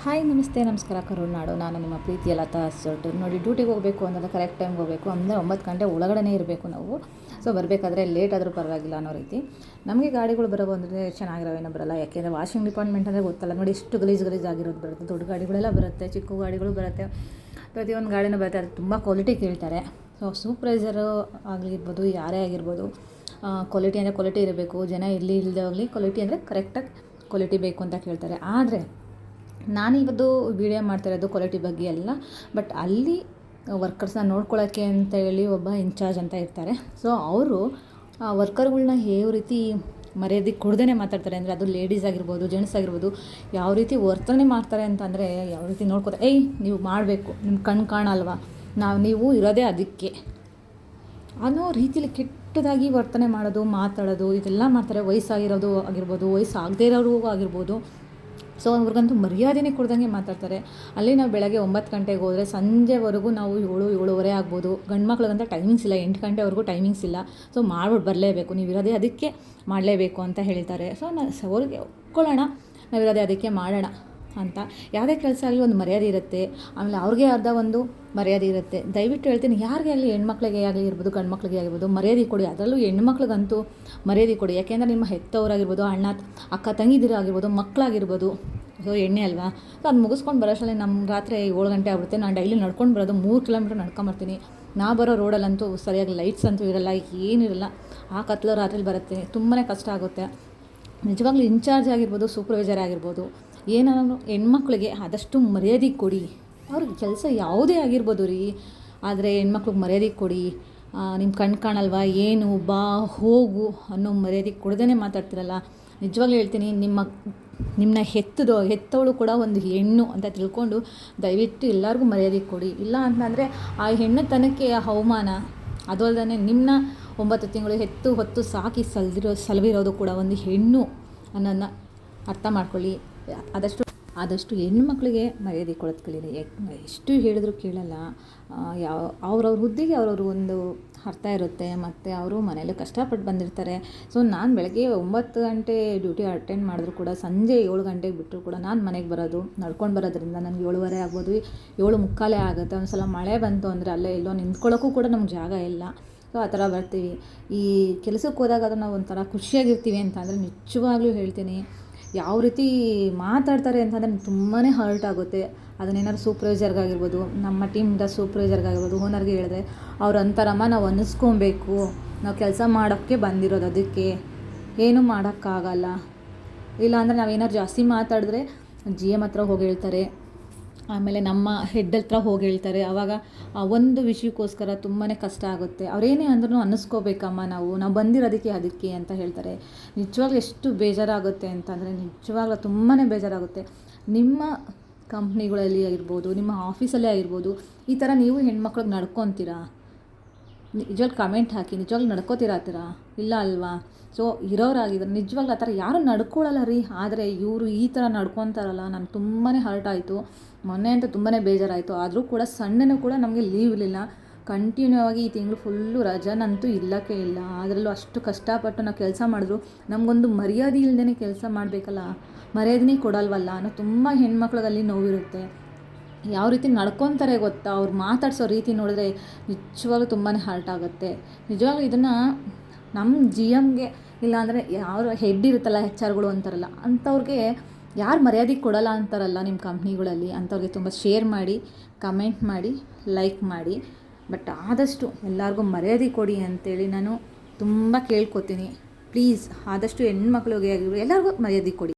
Hi ನಮಸ್ತೆ ನಮಸ್ಕಾರ ಕರುನಾಡು. ನಾನು ನಿಮ್ಮ ಪ್ರೀತಿಯ ಲತಾ ಅಸೋಟ್. ನೋಡಿ, ಡ್ಯೂಟಿಗೆ ಹೋಗಬೇಕು ಅನ್ನೋದು ಕರೆಕ್ಟ್ ಟೈಮ್ಗೆ ಹೋಗಬೇಕು ಅಂದರೆ 9 ಗಂಟೆ ಒಳಗಡೆ ಇರಬೇಕು ನಾವು. ಸೊ ಬರಬೇಕಾದ್ರೆ ಲೇಟ್ ಆದರೂ ಪರವಾಗಿಲ್ಲ ಅನ್ನೋ ರೀತಿ. ನಮಗೆ ಗಾಡಿಗಳು ಬರೋವು ಅಂದರೆ ಚೆನ್ನಾಗಿರೋವೇನೋ ಬರೋಲ್ಲ. ಯಾಕೆಂದರೆ ವಾಷಿಂಗ್ ಡಿಪಾರ್ಟ್ಮೆಂಟ್ ಅಂದರೆ ಗೊತ್ತಲ್ಲ ನೋಡಿ, ಎಷ್ಟು ಗಲೀಜು ಆಗಿರೋದು ಬರುತ್ತೆ. ದೊಡ್ಡ ಗಾಡಿಗಳೆಲ್ಲ ಬರುತ್ತೆ, ಚಿಕ್ಕ ಗಾಡಿಗಳು ಬರುತ್ತೆ, ಪ್ರತಿಯೊಂದು ಗಾಡಿನೂ ಬರುತ್ತೆ. ಅದು ತುಂಬ ಕ್ವಾಲಿಟಿ ಕೇಳ್ತಾರೆ. ಸೊ ಸೂಪರ್ವೈಸರು ಆಗಿರ್ಬೋದು, ಯಾರೇ ಆಗಿರ್ಬೋದು, ಕ್ವಾಲಿಟಿ ಅಂದರೆ ಕ್ವಾಲಿಟಿ ಇರಬೇಕು. ಜನ ಇಲ್ಲಿ ಇಲ್ಲದೆ ಹೋಗಲಿ, ಕ್ವಾಲಿಟಿ ಅಂದರೆ ಕರೆಕ್ಟಾಗಿ ಕ್ವಾಲಿಟಿ ಬೇಕು ಅಂತ ಕೇಳ್ತಾರೆ. ಆದರೆ ನಾನಿವತ್ತು ವೀಡಿಯೋ ಮಾಡ್ತಾಯಿರೋದು ಕ್ವಾಲಿಟಿ ಬಗ್ಗೆ ಅಲ್ಲ, ಬಟ್ ಅಲ್ಲಿ ವರ್ಕರ್ಸ್ನ ನೋಡ್ಕೊಳ್ಳೋಕ್ಕೆ ಅಂತ ಹೇಳಿ ಒಬ್ಬ ಇನ್ಚಾರ್ಜ್ ಅಂತ ಇರ್ತಾರೆ. ಸೊ ಅವರು ವರ್ಕರ್ಗಳ್ನ ಯಾವ ರೀತಿ ಮರ್ಯಾದೆ ಕೊಡ್ದೇ ಮಾತಾಡ್ತಾರೆ ಅಂದರೆ, ಅದು ಲೇಡೀಸ್ ಆಗಿರ್ಬೋದು, ಜೆಂಟ್ಸ್ ಆಗಿರ್ಬೋದು, ಯಾವ ರೀತಿ ವರ್ತನೆ ಮಾಡ್ತಾರೆ ಅಂತಂದರೆ, ಯಾವ ರೀತಿ ನೋಡ್ಕೋತಾರೆ. ನೀವು ಮಾಡಬೇಕು, ನಿಮ್ಮ ಕಣ್ಣು ಕಾಣಲ್ವಾ, ನೀವು ಇರೋದೇ ಅದಕ್ಕೆ ಅನ್ನೋ ರೀತಿಲಿ ಕೆಟ್ಟದಾಗಿ ವರ್ತನೆ ಮಾಡೋದು, ಮಾತಾಡೋದು, ಇದೆಲ್ಲ ಮಾಡ್ತಾರೆ. ವಯಸ್ಸಾಗಿರೋದು ಆಗಿರ್ಬೋದು, ವಯಸ್ಸಾಗದೇ ಇರೋರು ಆಗಿರ್ಬೋದು. ಸೊ ಅವ್ರಿಗಂತೂ ಮರ್ಯಾದೆನೇ ಕೊಡ್ದಂಗೆ ಮಾತಾಡ್ತಾರೆ. ಅಲ್ಲಿ ನಾವು ಬೆಳಗ್ಗೆ 9 ಗಂಟೆಗೆ ಹೋದರೆ ಸಂಜೆವರೆಗೂ ನಾವು 7-7:30 ಆಗ್ಬೋದು. ಗಂಡು ಮಕ್ಳಿಗಂತ ಟೈಮಿಂಗ್ಸ್ ಇಲ್ಲ, 8 ಗಂಟೆವರೆಗೂ ಟೈಮಿಂಗ್ಸ್ ಇಲ್ಲ. ಸೊ ಮಾಡ್ಬಿಟ್ಟು ಬರಲೇಬೇಕು, ನೀವು ಇರೋದೇ ಅದಕ್ಕೆ ಮಾಡಲೇಬೇಕು ಅಂತ ಹೇಳ್ತಾರೆ. ಸೊ ಅವ್ರಿಗೆ ಒಪ್ಕೊಳ್ಳೋಣ, ನಾವಿರೋದೇ ಅದಕ್ಕೆ ಮಾಡೋಣ ಅಂತ. ಯಾವುದೇ ಕೆಲಸ ಆಗಲಿ ಒಂದು ಮರ್ಯಾದೆ ಇರುತ್ತೆ, ಆಮೇಲೆ ಅವ್ರಿಗೆ ಆದ ಒಂದು ಮರ್ಯಾದೆ ಇರುತ್ತೆ. ದಯವಿಟ್ಟು ಹೇಳ್ತೀನಿ, ಯಾರಿಗೆ ಆಗಲಿ, ಹೆಣ್ಮಕ್ಳಿಗೆ ಆಗಲಿ ಇರ್ಬೋದು, ಗಂಡು ಮಕ್ಳಿಗೆ ಆಗಿರ್ಬೋದು, ಮರ್ಯಾದೆ ಕೊಡಿ. ಅದರಲ್ಲೂ ಹೆಣ್ಮಕ್ಳಿಗಂತೂ ಮರ್ಯಾದೆ ಕೊಡಿ. ಯಾಕೆಂದರೆ ನಿಮ್ಮ ಹೆತ್ತವರಾಗಿರ್ಬೋದು, ಅಕ್ಕ ತಂಗಿದಿರಾಗಿರ್ಬೋದು, ಮಕ್ಕಳಾಗಿರ್ಬೋದು. ಸೊ ಎಣ್ಣೆ ಅಲ್ವಾ. ಸೊ ಅದು ಮುಗಿಸ್ಕೊಂಡು ಬರೋಷ್ಟರಲ್ಲಿ ನಮ್ಮ ರಾತ್ರಿ 7 ಗಂಟೆ ಆಗುತ್ತೆ. ನಾನು ಡೈಲಿ ನಡ್ಕೊಂಡು ಬರೋದು 3 ಕಿಲೋಮೀಟ್ರ್ ನಡ್ಕೊಂಬರ್ತೀನಿ. ನಾ ಬರೋ ರೋಡಲ್ಲಂತೂ ಸರಿಯಾಗಿ ಲೈಟ್ಸ್ ಅಂತೂ ಇರೋಲ್ಲ, ಏನಿರಲ್ಲ. ಆ ಕತ್ಲು ರಾತ್ರಿಲಿ ಬರುತ್ತೆ, ತುಂಬಾ ಕಷ್ಟ ಆಗುತ್ತೆ. ನಿಜವಾಗ್ಲೂ ಇನ್ಚಾರ್ಜ್ ಆಗಿರ್ಬೋದು, ಸೂಪರ್ವೈಸರ್ ಆಗಿರ್ಬೋದು, ಏನಾದ್ರು ಹೆಣ್ಮಕ್ಳಿಗೆ ಆದಷ್ಟು ಮರ್ಯಾದೆ ಕೊಡಿ. ಅವ್ರಿಗೆ ಕೆಲಸ ಯಾವುದೇ ಆಗಿರ್ಬೋದು ರೀ, ಆದರೆ ಹೆಣ್ಮಕ್ಳಿಗೆ ಮರ್ಯಾದೆ ಕೊಡಿ. ನಿಮ್ಮ ಕಣ್ಣು ಕಾಣಲ್ವಾ, ಏನು ಬಾ ಹೋಗು ಅನ್ನೋ ಮರ್ಯಾದೆ ಕೊಡ್ದೇ ಮಾತಾಡ್ತಿರಲ್ಲ. ನಿಜವಾಗ್ಲೂ ಹೇಳ್ತೀನಿ, ನಿಮ್ಮನ್ನ ಹೆತ್ತವಳು ಕೂಡ ಒಂದು ಹೆಣ್ಣು ಅಂತ ತಿಳ್ಕೊಂಡು ದಯವಿಟ್ಟು ಎಲ್ಲರಿಗೂ ಮರ್ಯಾದೆ ಕೊಡಿ. ಇಲ್ಲ ಅಂತಂದರೆ ಆ ಹೆಣ್ಣುತನಕ್ಕೆ ಅವಮಾನ. ಅದು ಅಲ್ಲದೆ ನಿಮ್ಮನ್ನ 9 ತಿಂಗಳು ಹೊತ್ತು ಸಾಕಿ ಸಲವಿರೋದು ಕೂಡ ಒಂದು ಹೆಣ್ಣು ಅನ್ನೋದನ್ನ ಅರ್ಥ ಮಾಡ್ಕೊಳ್ಳಿ. ಆದಷ್ಟು ಹೆಣ್ಮಕ್ಳಿಗೆ ಮರ್ಯಾದೆ ಕೊಡೋದು ಕಲೀರಿ. ಎಷ್ಟು ಹೇಳಿದ್ರು ಕೇಳಲ್ಲ. ಅವ್ರವ್ರ ಹುದ್ದೆಗೆ ಅವ್ರವ್ರ ಒಂದು ಅರ್ಥ ಇರುತ್ತೆ, ಮತ್ತು ಅವರು ಮನೇಲಿ ಕಷ್ಟಪಟ್ಟು ಬಂದಿರ್ತಾರೆ. ಸೊ ನಾನು ಬೆಳಗ್ಗೆ 9 ಗಂಟೆ ಡ್ಯೂಟಿ ಅಟೆಂಡ್ ಮಾಡಿದ್ರು ಕೂಡ ಸಂಜೆ 7 ಗಂಟೆಗೆ ಬಿಟ್ಟರು ಕೂಡ ನಾನು ಮನೆಗೆ ಬರೋದು ನಡ್ಕೊಂಡು ಬರೋದ್ರಿಂದ ನನಗೆ 7:30 ಆಗ್ಬೋದು, 7:45 ಆಗುತ್ತೆ. ಒಂದು ಸಲ ಮಳೆ ಬಂತು ಅಂದರೆ ಅಲ್ಲೇ ಎಲ್ಲೋ ನಿಂತ್ಕೊಳ್ಳೋಕ್ಕೂ ಕೂಡ ನಮ್ಗೆ ಜಾಗ ಇಲ್ಲ. ಸೊ ಆ ಥರ ಬರ್ತೀವಿ. ಈ ಕೆಲಸಕ್ಕೆ ಹೋದಾಗ ಅದು ನಾವು ಒಂಥರ ಖುಷಿಯಾಗಿರ್ತೀವಿ ಅಂತಂದರೆ, ನಿಜವಾಗ್ಲೂ ಹೇಳ್ತೀನಿ, ಯಾವ ರೀತಿ ಮಾತಾಡ್ತಾರೆ ಅಂತಂದರೆ ತುಂಬಾ ಹರ್ಟ್ ಆಗುತ್ತೆ. ಅದನ್ನೇನಾದ್ರು ಸೂಪರ್ವೈಸರ್ಗಾಗಿರ್ಬೋದು, ನಮ್ಮ ಟೀಮಿಂದ ಸೂಪರ್ವೈಸರ್ಗಾಗಿರ್ಬೋದು, ಓನರ್ಗೆ ಹೇಳಿದ್ರೆ ಅವ್ರು ಅಂತಾರಮ್ಮ, ನಾವು ಅನ್ನಿಸ್ಕೊಬೇಕು, ನಾವು ಕೆಲಸ ಮಾಡೋಕ್ಕೆ ಬಂದಿರೋದು, ಅದಕ್ಕೆ ಏನೂ ಮಾಡೋಕ್ಕಾಗಲ್ಲ. ಇಲ್ಲಾಂದರೆ ನಾವೇನಾದ್ರು ಜಾಸ್ತಿ ಮಾತಾಡಿದ್ರೆ GM ಹತ್ರ ಹೋಗಿ ಹೇಳ್ತಾರೆ, ಆಮೇಲೆ ನಮ್ಮ ಹೆಡ್ ಹತ್ರ ಹೋಗಿ ಹೇಳ್ತಾರೆ. ಆವಾಗ ಒಂದು ವಿಷಯಕ್ಕೋಸ್ಕರ ತುಂಬಾ ಕಷ್ಟ ಆಗುತ್ತೆ. ಅವರೇನೇ ಅಂದ್ರೂ ಅನ್ನಿಸ್ಕೋಬೇಕಮ್ಮ, ನಾವು ಬಂದಿರೋದಕ್ಕೆ ಅದಕ್ಕೆ ಅಂತ ಹೇಳ್ತಾರೆ. ನಿಜವಾಗ್ಲೂ ಎಷ್ಟು ಬೇಜಾರಾಗುತ್ತೆ ಅಂತಂದರೆ, ನಿಜವಾಗ್ಲೂ ತುಂಬಾ ಬೇಜಾರಾಗುತ್ತೆ. ನಿಮ್ಮ ಕಂಪ್ನಿಗಳಲ್ಲಿ ಆಗಿರ್ಬೋದು, ನಿಮ್ಮ ಆಫೀಸಲ್ಲೇ ಆಗಿರ್ಬೋದು, ಈ ಥರ ನೀವು ಹೆಣ್ಮಕ್ಳಿಗೆ ನಡ್ಕೊತೀರಾ? ನಿಜವಾಗ್ಲೂ ಕಮೆಂಟ್ ಹಾಕಿ, ನಿಜವಾಗ್ಲೂ ನಡ್ಕೋತೀರಾ ಆ ಥರ? ಇಲ್ಲ ಅಲ್ವಾ? ಸೊ ಇರೋರಾಗಿದ್ದಾರೆ, ನಿಜವಾಗ್ಲೂ ಆ ಥರ ಯಾರೂ ನಡ್ಕೊಳ್ಳಲ್ಲ ರೀ. ಆದರೆ ಇವರು ಈ ಥರ ನಡ್ಕೊತಾರಲ್ಲ, ನನಗೆ ತುಂಬಾ ಹರ್ಟ್ ಆಯಿತು. ಮೊನ್ನೆ ಅಂತೂ ತುಂಬಾ ಬೇಜಾರಾಯಿತು. ಆದರೂ ಕೂಡ ಸಂಡೇನೂ ಕೂಡ ನಮಗೆ ಲೀವ್ ಇರಲಿಲ್ಲ. ಕಂಟಿನ್ಯೂ ಆಗಿ ಈ ತಿಂಗಳು ಫುಲ್ಲು ರಜಾನಂತೂ ಇಲ್ಲಕ್ಕೆ ಇಲ್ಲ. ಅದರಲ್ಲೂ ಅಷ್ಟು ಕಷ್ಟಪಟ್ಟು ನಾವು ಕೆಲಸ ಮಾಡಿದ್ರು ನಮಗೊಂದು ಮರ್ಯಾದೆ ಇಲ್ಲದೇ ಕೆಲಸ ಮಾಡಬೇಕಲ್ಲ, ಮರ್ಯಾದೆನೇ ಕೊಡಲ್ವಲ್ಲ ಅನ್ನೋ ತುಂಬ ಹೆಣ್ಮಕ್ಳಿಗಲ್ಲಿ ನೋವಿರುತ್ತೆ. ಯಾವ ರೀತಿ ನಡ್ಕೊತಾರೆ ಗೊತ್ತಾ, ಅವ್ರು ಮಾತಾಡ್ಸೋ ರೀತಿ ನೋಡಿದ್ರೆ ನಿಜವಾಗ್ಲೂ ತುಂಬಾ ಹರ್ಟ್ ಆಗುತ್ತೆ. ನಿಜವಾಗ್ಲೂ ಇದನ್ನು ನಮ್ಮ GMಗೆ, ಇಲ್ಲಾಂದರೆ ಯಾರು ಹೆಡ್ ಇರುತ್ತಲ್ಲ, HR ಅಂತಾರಲ್ಲ, ಅಂಥವ್ರಿಗೆ ಯಾರು ಮರ್ಯಾದೆ ಕೊಡಲ್ಲ ಅಂತಾರಲ್ಲ ನಿಮ್ಮ ಕಂಪ್ನಿಗಳಲ್ಲಿ, ಅಂಥವ್ರಿಗೆ ತುಂಬ ಶೇರ್ ಮಾಡಿ, ಕಮೆಂಟ್ ಮಾಡಿ, ಲೈಕ್ ಮಾಡಿ. ಬಟ್ ಆದಷ್ಟು ಎಲ್ಲರಿಗೂ ಮರ್ಯಾದೆ ಕೊಡಿ ಅಂತೇಳಿ ನಾನು ತುಂಬ ಕೇಳ್ಕೊತೀನಿ. ಪ್ಲೀಸ್ ಆದಷ್ಟು ಹೆಣ್ಮಕ್ಳಿಗೆ ಎಲ್ಲರಿಗೂ ಮರ್ಯಾದೆ ಕೊಡಿ.